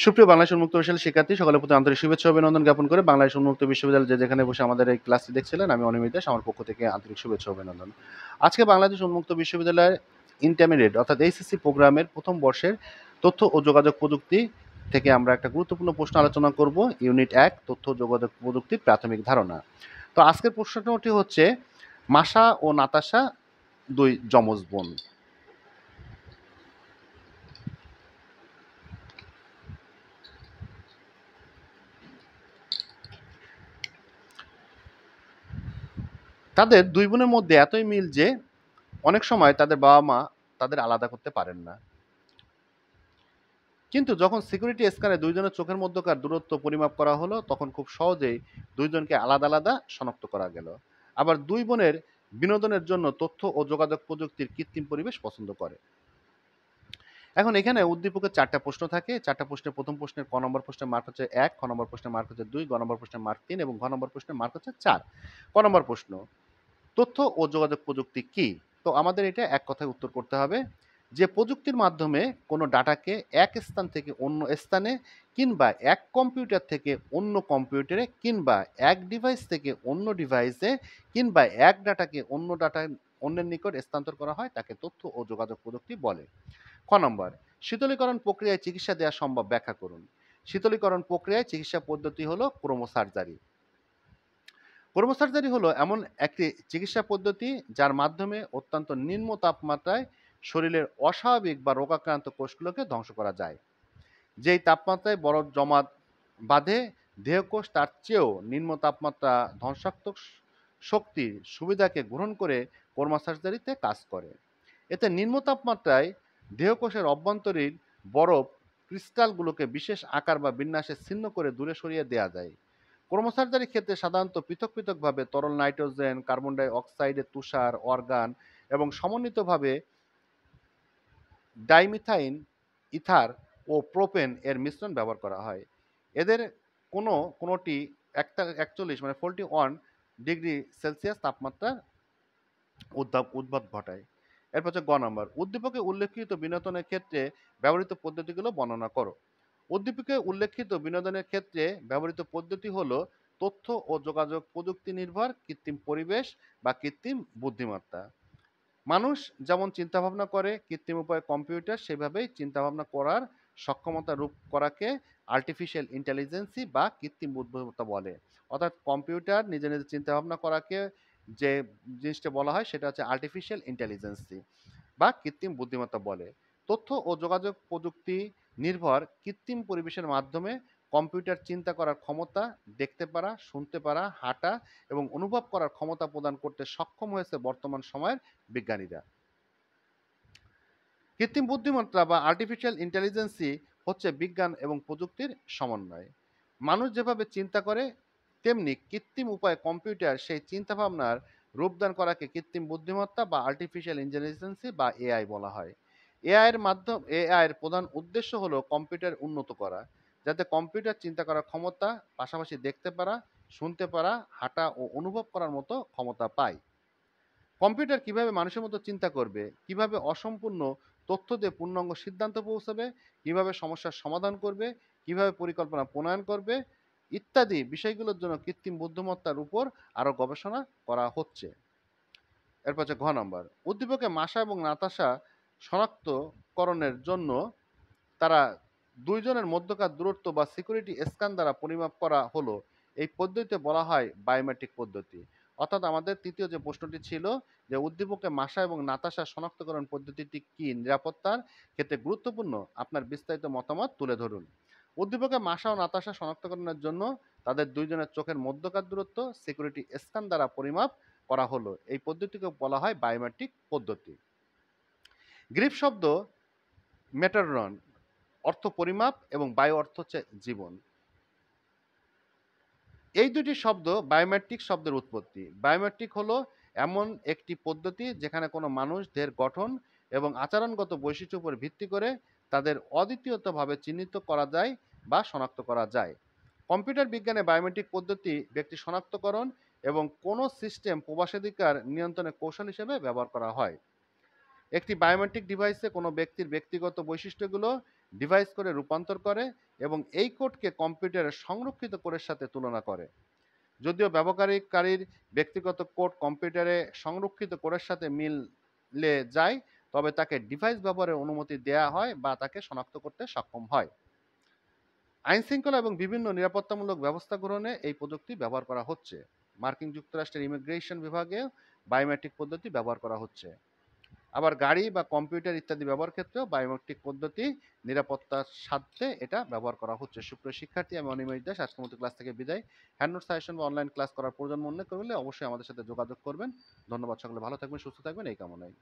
সুপ্রিয় বাংলাদেশ উন্মুক্ত বিশ্ববিদ্যালয়ের শিক্ষার্থী সকলের প্রতি আন্তরিক শুভেচ্ছা ও অভিনন্দন জ্ঞাপন করে বাংলাদেশ উন্মুক্ত বিশ্ববিদ্যালয় যে যেখানে বসে আমাদের এই ক্লাসটি দেখছিলেন, আমি অনিমিত দাস, আমার পক্ষ থেকে আন্তরিক শুভেচ্ছা ও অভিনন্দন। আজকে বাংলাদেশ উন্মুক্ত বিশ্ববিদ্যালয়ের ইন্টারমিডিয়েট অর্থাৎ এইচএসসি প্রোগ্রামের প্রথম বর্ষের তথ্য ও যোগাযোগ প্রযুক্তি থেকে আমরা একটা গুরুত্বপূর্ণ প্রশ্ন আলোচনা করব। ইউনিট 1 তথ্য ও যোগাযোগ প্রযুক্তির প্রাথমিক ধারণা। তো আজকের প্রশ্নটি হচ্ছে, মাসা ও নাতাশা দুই যমজ বোন। তাদের দুই বোনের মধ্যে এতই মিল যে অনেক সময় তাদের বাবা মা তাদের আলাদা করতে পারেন না। কিন্তু যখন সিকিউরিটি স্ক্যানে দুইজনের চোখের মধ্যকার দূরত্ব পরিমাপ করা হলো, তখন খুব সহজেই দুইজনকে আলাদা আলাদা শনাক্ত করা গেল। আবার দুই বোনের বিনোদনের জন্য তথ্য ও যোগাযোগ প্রযুক্তির কৃত্রিম পরিবেশ পছন্দ করে। এখন এখানে উদ্দীপকের 4টা প্রশ্ন থাকে। 4টা প্রশ্নের প্রথম প্রশ্নের ক নম্বর প্রশ্নের মার্ক হচ্ছে 1, খ নম্বর প্রশ্নের মার্ক হচ্ছে 2, গ নম্বর প্রশ্নের মার্ক 3 এবং ঘ নম্বর প্রশ্নের মার্ক হচ্ছে 4। ক নম্বর প্রশ্ন, তথ্য ও যোগাযোগ প্রযুক্তি কি? তো আমাদের এটা এক কথায় উত্তর করতে হবে যে প্রযুক্তির মাধ্যমে কোনো ডাটাকে এক স্থান থেকে অন্য স্থানে, কিংবা এক কম্পিউটার থেকে অন্য কম্পিউটারে, কিংবা এক ডিভাইস থেকে অন্য ডিভাইসে, কিংবা এক ডাটাকে অন্যের নিকট স্থানান্তর করা হয়, তাকে তথ্য ও যোগাযোগ প্রযুক্তি বলে। খ নম্বর, শীতলীকরণ প্রক্রিয়ায় চিকিৎসা দেওয়া সম্ভব, ব্যাখ্যা করুন। শীতলীকরণ প্রক্রিয়ায় চিকিৎসা পদ্ধতি হলো ক্রোমোসার্জারি। ক্রোমোসার্জারি হলো এমন একটি চিকিৎসা পদ্ধতি যার মাধ্যমে অত্যন্ত নিম্ন তাপমাত্রায় শরীরের অস্বাভাবিক বা রোগাক্রান্ত কোষগুলোকে ধ্বংস করা যায়। যেই তাপমাত্রায় বরফ জমা বাঁধে, দেহকোষ তার চেয়েও নিম্ন তাপমাত্রা ধ্বংসাত্মক শক্তির সুবিধাকে গ্রহণ করে ক্রোমোসার্জারিতে কাজ করে। এতে নিম্ন তাপমাত্রায় দেহকোষের অভ্যন্তরীণ বরফ ক্রিস্টালগুলোকে বিশেষ আকার বা বিন্যাসে ছিন্ন করে দূরে সরিয়ে দেওয়া যায়। ক্রোমোসার্জারির ক্ষেত্রে সাধারণত পৃথক পৃথকভাবে তরল নাইট্রোজেন, কার্বন ডাই অক্সাইডের তুষার, অর্গান এবং সমন্বিতভাবে ডাইমিথাইন, ইথার ও প্রোপেন এর মিশ্রণ ব্যবহার করা হয়। এদের কোনোটি 41 মানে 41 ডিগ্রি সেলসিয়াস তাপমাত্রার উদ্ভব ঘটায়। এরপর হচ্ছে গ নম্বর, উদ্দীপকে উল্লেখিত বিনোদনের ক্ষেত্রে ব্যবহৃত পদ্ধতিগুলো বর্ণনা করো। উদ্দীপকে উল্লেখিত বিনোদনের ক্ষেত্রে ব্যবহৃত পদ্ধতি হলো তথ্য ও যোগাযোগ প্রযুক্তি নির্ভর কৃত্রিম পরিবেশ বা কৃত্রিম বুদ্ধিমত্তা। মানুষ যেমন চিন্তাভাবনা করে কৃত্রিম উপায়ে কম্পিউটার সেভাবেই চিন্তাভাবনা করার সক্ষমতা রূপ করাকে আর্টিফিশিয়াল ইন্টেলিজেন্সি বা কৃত্রিম বুদ্ধিমত্তা বলে। অর্থাৎ কম্পিউটার নিজে নিজে চিন্তাভাবনা করাকে যে জিনিসটা বলা হয় সেটা হচ্ছে আর্টিফিশিয়াল ইন্টেলিজেন্সি বা কৃত্রিম বুদ্ধিমত্তা বলে। তথ্য ও যোগাযোগ প্রযুক্তি নির্ভর কৃত্রিম পরিবেশের মাধ্যমে কম্পিউটার চিন্তা করার ক্ষমতা, দেখতে পারা, শুনতে পারা, হাঁটা এবং অনুভব করার ক্ষমতা প্রদান করতে সক্ষম হয়েছে বর্তমান সময়ের বিজ্ঞানীরা। কৃত্রিম বুদ্ধিমত্তা বা আর্টিফিশিয়াল ইন্টেলিজেন্সি হচ্ছে বিজ্ঞান এবং প্রযুক্তির সমন্বয়। মানুষ যেভাবে চিন্তা করে তেমনি কৃত্রিম উপায়ে কম্পিউটার সেই চিন্তাভাবনার রূপদান করাকে কৃত্রিম বুদ্ধিমত্তা বা আর্টিফিশিয়াল ইন্টেলিজেন্সি বা এআই বলা হয়। এআই এর প্রধান উদ্দেশ্য হলো কম্পিউটার উন্নত করা, যাতে কম্পিউটার চিন্তা করার ক্ষমতা, পাশাপাশি দেখতে পারা, শুনতে পারা, হাঁটা ও অনুভব করার মতো ক্ষমতা পায়। কম্পিউটার কিভাবে মানুষের মতো চিন্তা করবে, কিভাবে অসম্পূর্ণ তথ্য দিয়ে পূর্ণাঙ্গ সিদ্ধান্ত পৌঁছাবে, কিভাবে সমস্যার সমাধান করবে, কিভাবে পরিকল্পনা প্রণয়ন করবে ইত্যাদি বিষয়গুলোর জন্য কৃত্রিম বুদ্ধিমত্তার উপর আরও গবেষণা করা হচ্ছে। এরপর হচ্ছে ঘ নম্বর, উদ্দীপকে মাসা এবং নাতাশা শনাক্তকরণের জন্য তারা দুইজনের মধ্যকার দূরত্ব বা সিকিউরিটি স্ক্যান দ্বারা পরিমাপ করা হলো। এই পদ্ধতিতে বলা হয় বায়োমেট্রিক পদ্ধতি। অর্থাৎ আমাদের তৃতীয় যে প্রশ্নটি ছিল যে উদ্দীপকে মাসা এবং নাতাশা শনাক্তকরণ পদ্ধতিটি কি নিরাপত্তার ক্ষেত্রে গুরুত্বপূর্ণ, আপনার বিস্তারিত মতামত তুলে ধরুন। উদ্দীপকে মাসা ও নাতাশা শনাক্তকরণের জন্য তাদের দুইজনের চোখের মধ্যকার দূরত্ব সিকিউরিটি স্ক্যান দ্বারা পরিমাপ করা হলো। এই পদ্ধতিকে বলা হয় বায়োমেট্রিক পদ্ধতি। গ্রিপ শব্দ মেটারন অর্থ পরিমাপ এবং বায়ু অর্থ হচ্ছে জীবন। এই দুটি শব্দ বায়োমেট্রিক শব্দের উৎপত্তি। বায়োমেট্রিক হলো এমন একটি পদ্ধতি যেখানে কোনো মানুষ দেহের গঠন এবং আচরণগত বৈশিষ্ট্যের উপর ভিত্তি করে তাদের অদ্বিতীয়ভাবে চিহ্নিত করা যায় বা শনাক্ত করা যায়। কম্পিউটার বিজ্ঞানে বায়োমেট্রিক পদ্ধতি ব্যক্তি শনাক্তকরণ এবং কোনো সিস্টেম প্রবেশাধিকার নিয়ন্ত্রণের কৌশল হিসেবে ব্যবহার করা হয়। একটি বায়োমেট্রিক ডিভাইসে কোনো ব্যক্তির ব্যক্তিগত বৈশিষ্ট্যগুলো ডিভাইস করে রূপান্তর করে এবং এই কোডকে কম্পিউটারের সংরক্ষিত কোডের সাথে তুলনা করে। যদিও ব্যবহারকারীর ব্যক্তিগত কোড কম্পিউটারে সংরক্ষিত কোডের সাথে মিলে যায়, তবে তাকে ডিভাইস ব্যবহারের অনুমতি দেয়া হয় বা তাকে শনাক্ত করতে সক্ষম হয়। আইনশৃঙ্খলা এবং বিভিন্ন নিরাপত্তামূলক ব্যবস্থা গ্রহণে এই প্রযুক্তি ব্যবহার করা হচ্ছে। মার্কিন যুক্তরাষ্ট্রের ইমিগ্রেশন বিভাগে বায়োমেট্রিক পদ্ধতি ব্যবহার করা হচ্ছে। আবার গাড়ি বা কম্পিউটার ইত্যাদি ব্যবহার ক্ষেত্রেও বায়োমেট্রিক পদ্ধতি নিরাপত্তার স্বার্থে এটা ব্যবহার করা হচ্ছে। সুপ্রিয় শিক্ষার্থী, আমি অনিমেষ দাস আজকের মতো ক্লাস থেকে বিদায়। হ্যান্ড নোট সাজেশন বা অনলাইন ক্লাস করার প্রয়োজন মনে করলে অবশ্যই আমাদের সাথে যোগাযোগ করবেন। ধন্যবাদ। সকলে ভালো থাকবেন, সুস্থ থাকবেন এই কামনায়।